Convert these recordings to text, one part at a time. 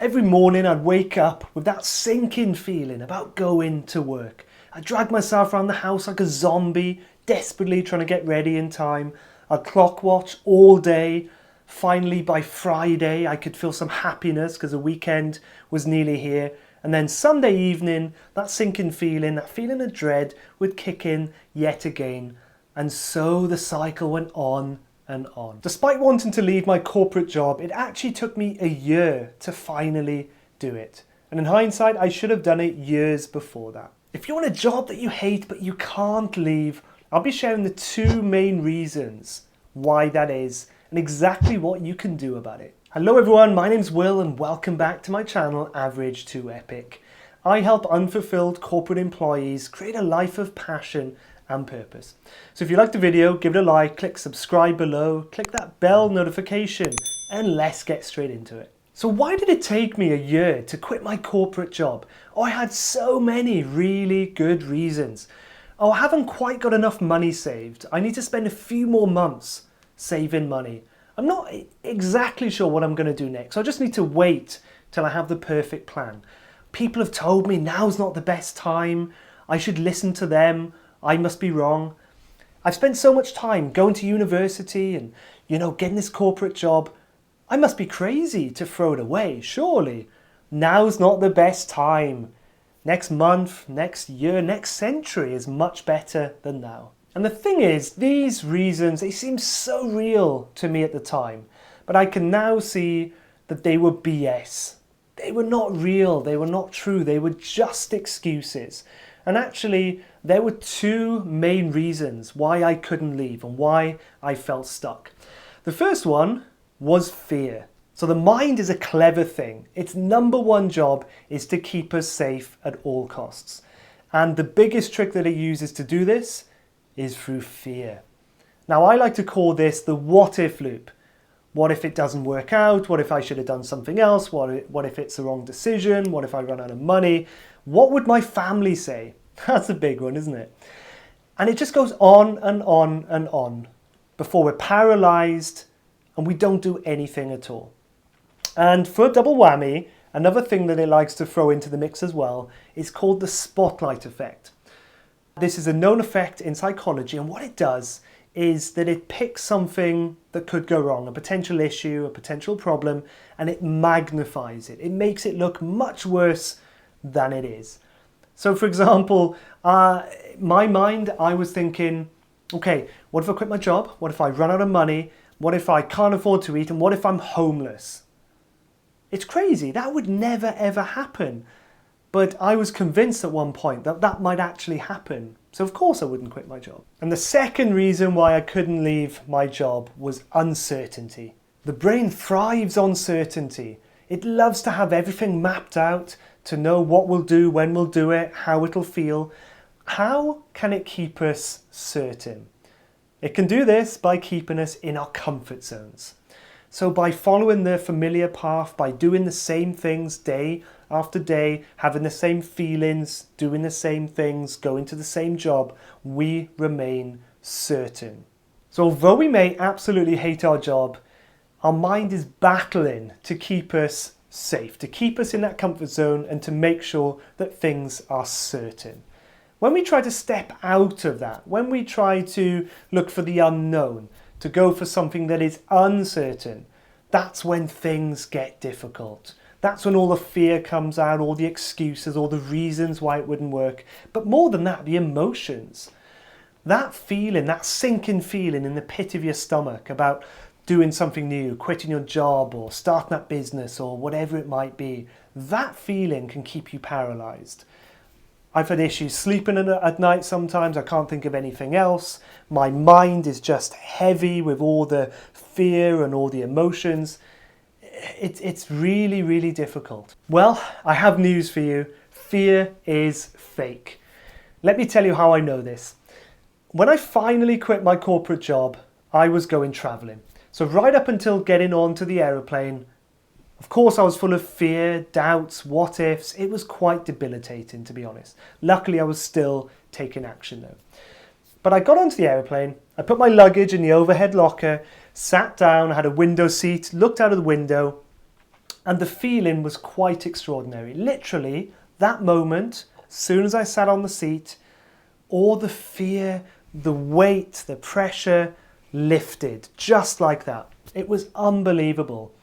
Every morning I'd wake up with that sinking feeling about going to work. I'd drag myself around the house like a zombie, desperately trying to get ready in time. I'd clock watch all day. Finally, by Friday, I could feel some happiness because the weekend was nearly here. And then Sunday evening, that sinking feeling, that feeling of dread would kick in yet again. And so the cycle went on and on. Despite wanting to leave my corporate job, it actually took me a year to finally do it. And in hindsight, I should have done it years before that. If you want a job that you hate but you can't leave, I'll be sharing the two main reasons why that is and exactly what you can do about it. Hello everyone, my name's Will and welcome back to my channel Average to Epic. I help unfulfilled corporate employees create a life of passion and purpose. So if you liked the video, give it a like, click subscribe below, click that bell notification, and let's get straight into it. So why did it take me a year to quit my corporate job? Oh, I had so many really good reasons. Oh, I haven't quite got enough money saved. I need to spend a few more months saving money. I'm not exactly sure what I'm going to do next. I just need to wait till I have the perfect plan. People have told me now's not the best time. I should listen to them. I must be wrong. I've spent so much time going to university and, getting this corporate job. I must be crazy to throw it away, surely. Now's not the best time. Next month, next year, next century is much better than now. And the thing is, these reasons, they seem so real to me at the time, but I can now see that they were BS. They were not real, they were not true, they were just excuses. And actually, there were two main reasons why I couldn't leave and why I felt stuck. The first one was fear. So the mind is a clever thing. Its number one job is to keep us safe at all costs. And the biggest trick that it uses to do this is through fear. Now I like to call this the what if loop. What if it doesn't work out? What if I should have done something else? What if it's the wrong decision? What if I run out of money? What would my family say? That's a big one, isn't it? And it just goes on and on and on before we're paralyzed and we don't do anything at all. And for a double whammy, another thing that it likes to throw into the mix as well is called the spotlight effect. This is a known effect in psychology, and what it does is that it picks something that could go wrong, a potential issue, a potential problem, and it magnifies it. It makes it look much worse than it is. So for example, my mind, I was thinking, okay, what if I quit my job? What if I run out of money? What if I can't afford to eat? And what if I'm homeless? It's crazy. That would never ever happen. But I was convinced at one point that that might actually happen. So of course I wouldn't quit my job. And the second reason why I couldn't leave my job was uncertainty. The brain thrives on certainty. It loves to have everything mapped out, to know what we'll do, when we'll do it, how it'll feel. How can it keep us certain? It can do this by keeping us in our comfort zones. So by following the familiar path, by doing the same things day after day, having the same feelings, doing the same things, going to the same job, we remain certain. So although we may absolutely hate our job, our mind is battling to keep us safe, to keep us in that comfort zone and to make sure that things are certain. When we try to step out of that, when we try to look for the unknown, to go for something that is uncertain, that's when things get difficult. That's when all the fear comes out, all the excuses, all the reasons why it wouldn't work. But more than that, the emotions. That feeling, that sinking feeling in the pit of your stomach about doing something new, quitting your job or starting that business or whatever it might be, that feeling can keep you paralyzed. I've had issues sleeping at night sometimes. I can't think of anything else. My mind is just heavy with all the fear and all the emotions. It's really, really difficult. Well, I have news for you. Fear is fake. Let me tell you how I know this. When I finally quit my corporate job, I was going traveling. So right up until getting onto the aeroplane, of course I was full of fear, doubts, what ifs. It was quite debilitating, to be honest. Luckily I was still taking action though. But I got onto the aeroplane, I put my luggage in the overhead locker, sat down, had a window seat, looked out of the window, And the feeling was quite extraordinary. Literally, that moment, as soon as I sat on the seat, all the fear, the weight, the pressure lifted, just like that. It was unbelievable.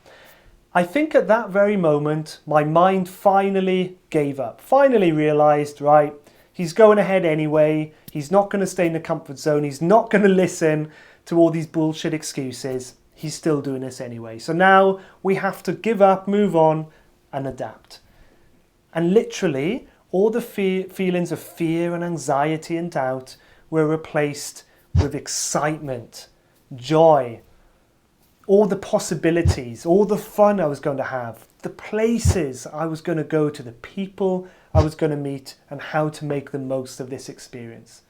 I think at that very moment, my mind finally gave up, finally realized, right, he's going ahead anyway. He's not going to stay in the comfort zone. He's not going to listen to all these bullshit excuses. He's still doing this anyway. So now we have to give up, move on, and adapt. And literally, all the feelings of fear and anxiety and doubt were replaced with excitement, joy, all the possibilities, all the fun I was going to have, the places I was going to go to, the people I was going to meet, and how to make the most of this experience.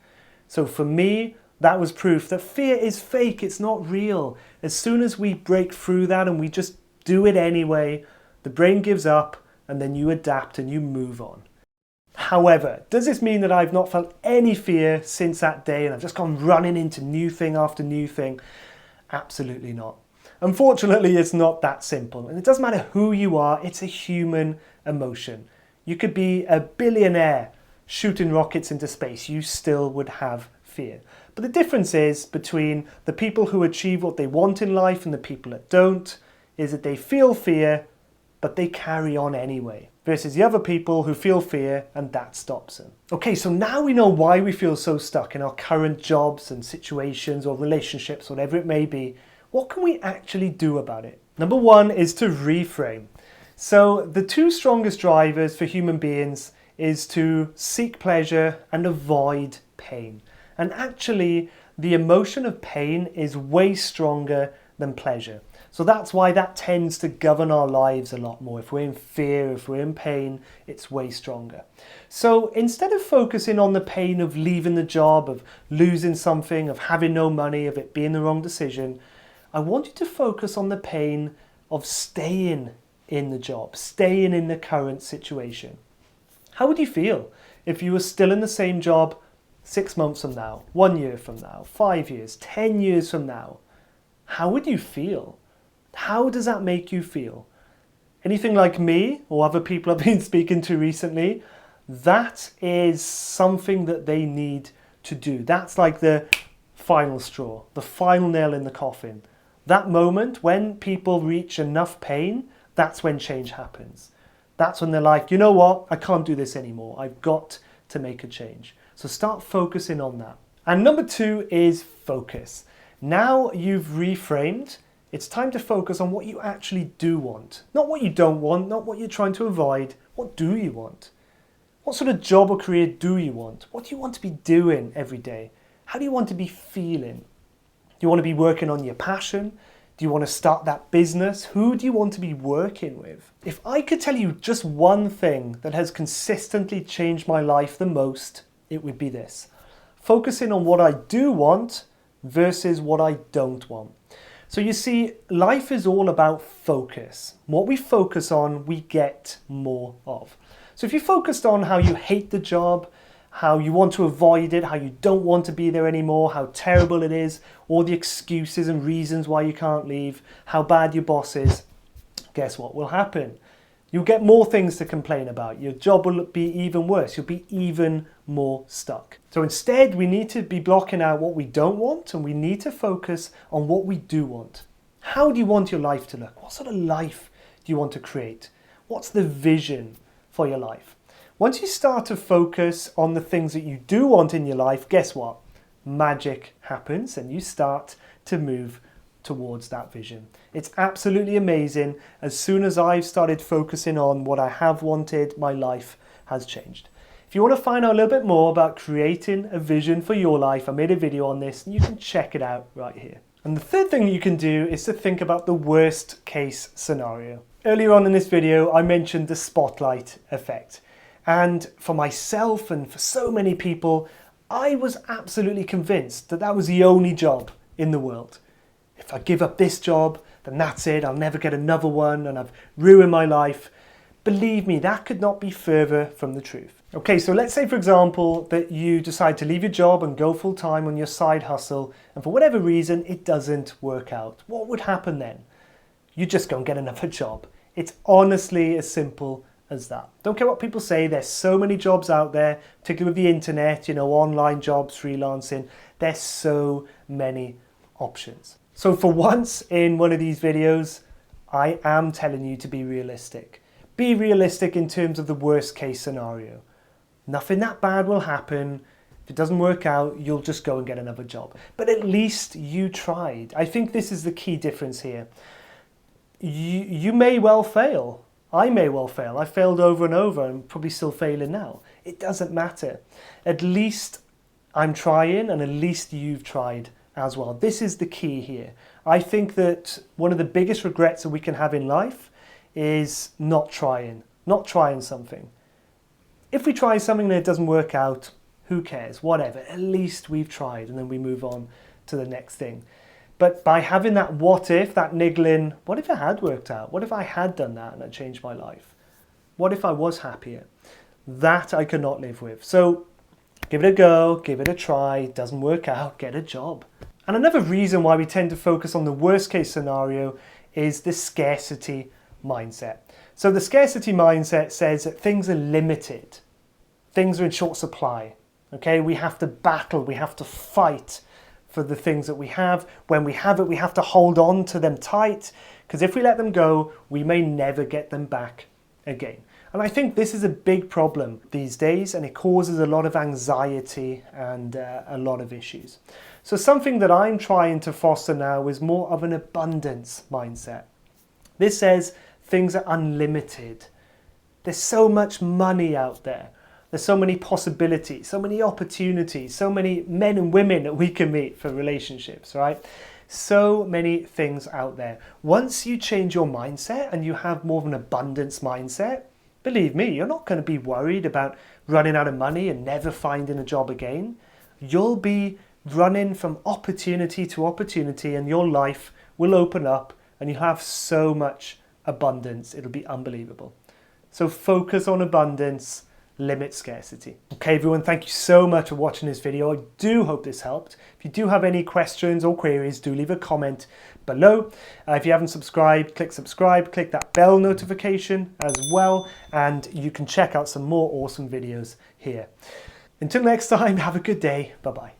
So for me, that was proof that fear is fake, it's not real. As soon as we break through that and we just do it anyway, the brain gives up and then you adapt and you move on. However, does this mean that I've not felt any fear since that day and I've just gone running into new thing after new thing? Absolutely not. Unfortunately, it's not that simple. And it doesn't matter who you are, it's a human emotion. You could be a billionaire shooting rockets into space, you still would have fear. But the difference is between the people who achieve what they want in life and the people that don't, is that they feel fear, but they carry on anyway, versus the other people who feel fear and that stops them. Okay, so now we know why we feel so stuck in our current jobs and situations or relationships, whatever it may be. What can we actually do about it? Number one is to reframe. So the two strongest drivers for human beings is to seek pleasure and avoid pain. And actually, the emotion of pain is way stronger than pleasure. So that's why that tends to govern our lives a lot more. If we're in fear, if we're in pain, it's way stronger. So instead of focusing on the pain of leaving the job, of losing something, of having no money, of it being the wrong decision, I want you to focus on the pain of staying in the job, staying in the current situation. How would you feel if you were still in the same job 6 months from now, 1 year from now, 5 years, 10 years from now? How would you feel? How does that make you feel? Anything like me or other people I've been speaking to recently, that is something that they need to do. That's like the final straw, the final nail in the coffin. That moment when people reach enough pain, that's when change happens. That's when they're like, you know what, I can't do this anymore. I've got to make a change. So start focusing on that. And number two is focus. Now you've reframed, it's time to focus on what you actually do want. Not what you don't want, not what you're trying to avoid. What do you want? What sort of job or career do you want? What do you want to be doing every day? How do you want to be feeling? Do you want to be working on your passion? Do you want to start that business? Who do you want to be working with? If I could tell you just one thing that has consistently changed my life the most, it would be this. Focusing on what I do want versus what I don't want. So you see, life is all about focus. What we focus on, we get more of. So if you focused on how you hate the job, how you want to avoid it, how you don't want to be there anymore, how terrible it is, all the excuses and reasons why you can't leave, how bad your boss is, guess what will happen? You'll get more things to complain about. Your job will be even worse. You'll be even more stuck. So instead, we need to be blocking out what we don't want and we need to focus on what we do want. How do you want your life to look? What sort of life do you want to create? What's the vision for your life? Once you start to focus on the things that you do want in your life, guess what? Magic happens and you start to move towards that vision. It's absolutely amazing. As soon as I've started focusing on what I have wanted, my life has changed. If you want to find out a little bit more about creating a vision for your life, I made a video on this and you can check it out right here. And the third thing you can do is to think about the worst case scenario. Earlier on in this video, I mentioned the spotlight effect. And for myself and for so many people, I was absolutely convinced that that was the only job in the world. If I give up this job, then that's it, I'll never get another one and I've ruined my life. Believe me, that could not be further from the truth. Okay, so let's say, for example, that you decide to leave your job and go full time on your side hustle, and for whatever reason, it doesn't work out. What would happen then? You just go and get another job. It's honestly as simple as that. Don't care what people say. There's so many jobs out there, particularly with the internet, online jobs, freelancing. There's so many options. So for once in one of these videos, I am telling you to be realistic. Be realistic in terms of the worst case scenario. Nothing that bad will happen. If it doesn't work out, you'll just go and get another job. But at least you tried. I think this is the key difference here. You may well fail. I may well fail. I failed over and over and probably still failing now. It doesn't matter. At least I'm trying, and at least you've tried as well. This is the key here. I think that one of the biggest regrets that we can have in life is not trying something. If we try something and it doesn't work out, who cares? Whatever. At least we've tried, and then we move on to the next thing. But by having that what if, that niggling, what if it had worked out? What if I had done that and it changed my life? What if I was happier? That I cannot live with. So give it a go, give it a try. Doesn't work out, get a job. And another reason why we tend to focus on the worst case scenario is the scarcity mindset. So the scarcity mindset says that things are limited. Things are in short supply. Okay, we have to battle, we have to fight for the things that we have. When we have it, we have to hold on to them tight, because if we let them go, we may never get them back again. And I think this is a big problem these days, and it causes a lot of anxiety and a lot of issues. So something that I'm trying to foster now is more of an abundance mindset. This says things are unlimited. There's so much money out there. There's so many possibilities, so many opportunities, so many men and women that we can meet for relationships, right? So many things out there. Once you change your mindset and you have more of an abundance mindset, believe me, you're not going to be worried about running out of money and never finding a job again. You'll be running from opportunity to opportunity, and your life will open up and you'll have so much abundance. It'll be unbelievable. So focus on abundance. Limit scarcity. Okay everyone, thank you so much for watching this video. I do hope this helped. If you do have any questions or queries, do leave a comment below. If you haven't subscribed, click subscribe, click that bell notification as well, and you can check out some more awesome videos here. Until next time, have a good day. Bye bye.